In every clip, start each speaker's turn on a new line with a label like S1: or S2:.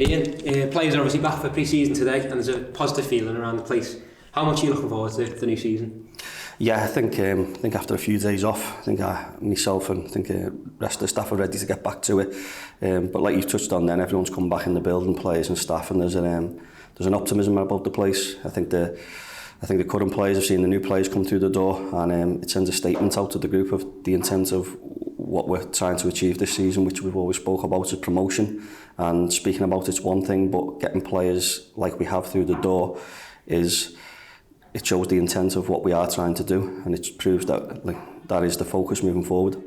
S1: Ian, players are obviously back for pre-season today and there's a positive feeling around the place. How much are you looking forward to the new season?
S2: Yeah, I think after a few days off, I think myself and the rest of the staff are ready to get back to it. But like you've touched on then, everyone's come back in the building, players and staff, and there's an optimism about the place. I think the current players have seen the new players come through the door, and it sends a statement out to the group of the intent of what we're trying to achieve this season, which we've always spoke about is promotion. And speaking about it's one thing, but getting players like we have through the door it shows the intent of what we are trying to do, and it proves that that is the focus moving forward.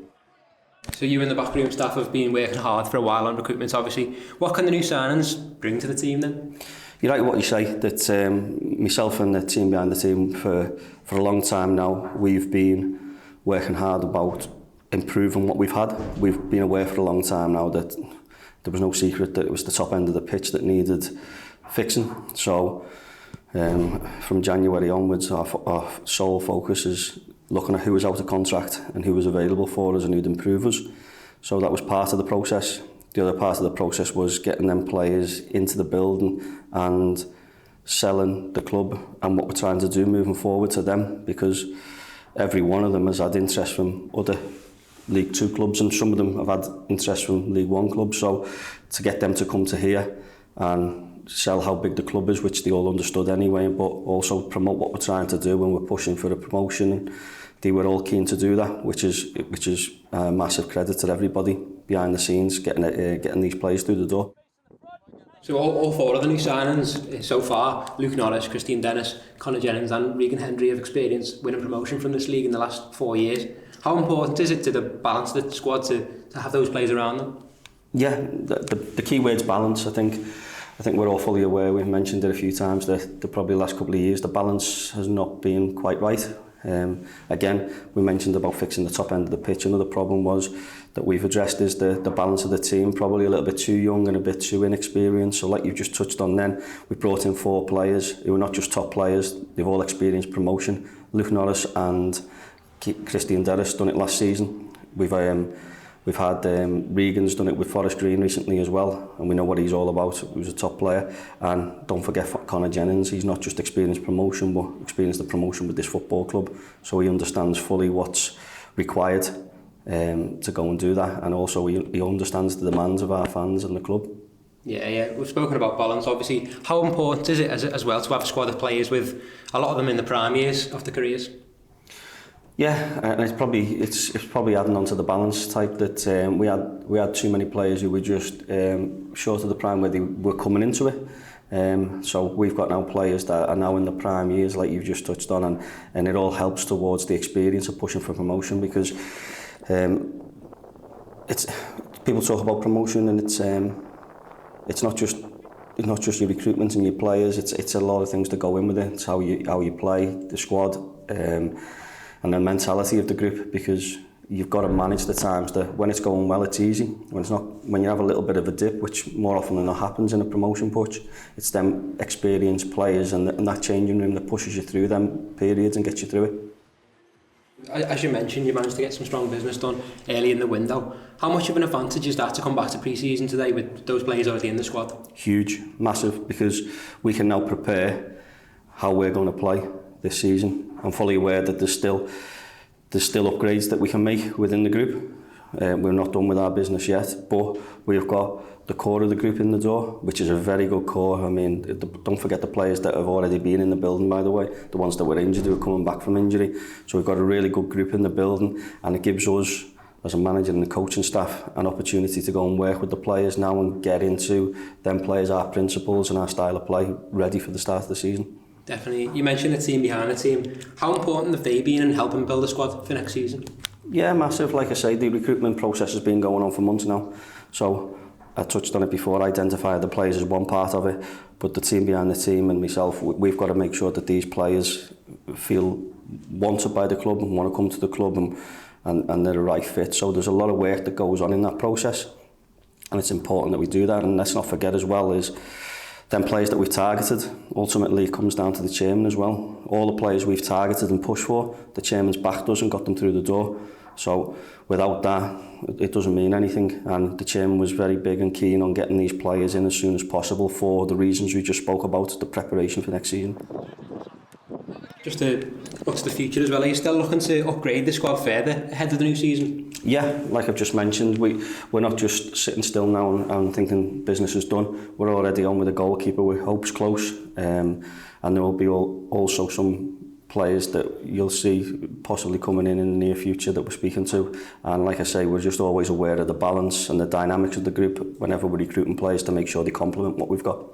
S1: So you and the backroom staff have been working hard for a while on recruitment, obviously. What can the new signings bring to the team then?
S2: You're right what you say, that myself and the team behind the team for a long time now, we've been working hard about improving what we've had. We've been aware for a long time now that there was no secret that it was the top end of the pitch that needed fixing. So from January onwards, our sole focus is looking at who was out of contract and who was available for us and who'd improve us. So that was part of the process. The other part of the process was getting them players into the building and selling the club and what we're trying to do moving forward to them, because every one of them has had interest from other League 2 clubs and some of them have had interest from League 1 clubs. So to get them to come to here and sell how big the club is, which they all understood anyway, but also promote what we're trying to do when we're pushing for a promotion. And they were all keen to do that, which is a massive credit to everybody behind the scenes, getting these players through the door.
S1: So all four of the new signings so far, Luke Norris, Christine Dennis, Conor Jennings and Regan Hendry have experienced winning promotion from this league in the last 4 years. How important is it to the balance of the squad to have those players around them?
S2: Yeah, the key word's balance. I think we're all fully aware, we've mentioned it a few times, that probably the last couple of years the balance has not been quite right. Again, we mentioned about fixing the top end of the pitch. Another problem was that we've addressed is the balance of the team, probably a little bit too young and a bit too inexperienced. So like you've just touched on then, we brought in 4 players who are not just top players, they've all experienced promotion. Luke Norris and Christine Dennis done it last season. We've had Regan's done it with Forest Green recently as well, and we know what he's all about. He was a top player. And don't forget Conor Jennings, he's not just experienced promotion, but experienced the promotion with this football club. So he understands fully what's required to go and do that, and also he understands the demands of our fans and the club.
S1: Yeah, we've spoken about balance, obviously. How important is it as well to have a squad of players with a lot of them in the prime years of their careers?
S2: Yeah, and it's probably adding on to the balance type that we had too many players who were just short of the prime where they were coming into it. So we've got now players that are now in the prime years, like you've just touched on, and it all helps towards the experience of pushing for promotion, because it's people talk about promotion and it's not just your recruitment and your players. It's a lot of things that go in with it. It's how you play, the squad. And the mentality of the group, because you've got to manage the times that when it's going well it's easy, when you have a little bit of a dip, which more often than not happens in a promotion push, it's them experienced players and that changing room that pushes you through them periods and gets you through it.
S1: As you mentioned, you managed to get some strong business done early in the window. How much of an advantage is that to come back to pre-season today with those players already in the squad?
S2: Huge, massive, because we can now prepare how we're going to play this season. I'm fully aware that there's still upgrades that we can make within the group. We're not done with our business yet, but we've got the core of the group in the door, which is a very good core. I mean, don't forget the players that have already been in the building, by the way, the ones that were injured who are coming back from injury. So we've got a really good group in the building, and it gives us, as a manager and the coaching staff, an opportunity to go and work with the players now and get into them players, our principles and our style of play, ready for the start of the season.
S1: Definitely. You mentioned the team behind the team. How important have they been in helping build a squad for next season?
S2: Yeah, massive. Like I say, the recruitment process has been going on for months now. So I touched on it before, identify the players as one part of it, but the team behind the team and myself, we've got to make sure that these players feel wanted by the club and want to come to the club and they're a right fit. So there's a lot of work that goes on in that process, and it's important that we do that. And let's not forget as well is them players that we've targeted, ultimately it comes down to the chairman as well. All the players we've targeted and pushed for, the chairman's backed us and got them through the door. So without that, it doesn't mean anything. And the chairman was very big and keen on getting these players in as soon as possible for the reasons we just spoke about, the preparation for next season.
S1: Just what's the future as well? Are you still looking to upgrade the squad further ahead of the new season?
S2: Yeah, like I've just mentioned, we're not just sitting still now and thinking business is done. We're already on with a goalkeeper with hopes close, and there will be also some players that you'll see possibly coming in the near future that we're speaking to. And like I say, we're just always aware of the balance and the dynamics of the group whenever we're recruiting players to make sure they complement what we've got.